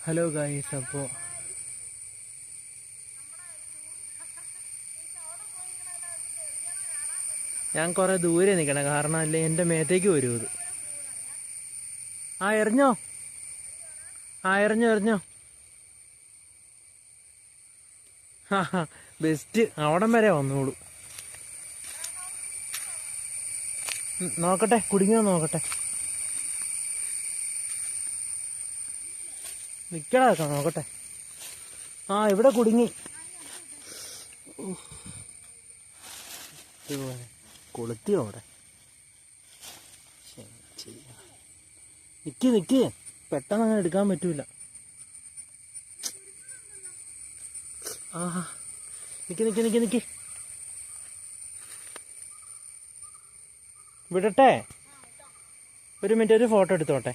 Hello guys, അപ്പോൾ ഞാൻ കുറെ ദൂരെ നിൽക്കണം, കാരണം അല്ലേ എൻ്റെ മേത്തേക്ക് വരും ഇത്. എറിഞ്ഞോ, എറിഞ്ഞോ. ബെസ്റ്റ്, അവിടം വരെ വന്നോളൂ. നോക്കട്ടെ, കുടുങ്ങിയോ നോക്കട്ടെ. നിക്കടാ, നോക്കട്ടെ. ഇവിടെ കുടുങ്ങി. കൊളുത്തിയോ അവിടെ? നിക്ക്, പെട്ടെന്ന് അങ്ങനെ എടുക്കാൻ പറ്റൂല. നിക്ക്. വിടട്ടെ, ഒരു മിനിറ്റ്, ഒരു ഫോട്ടോ എടുത്തോട്ടെ.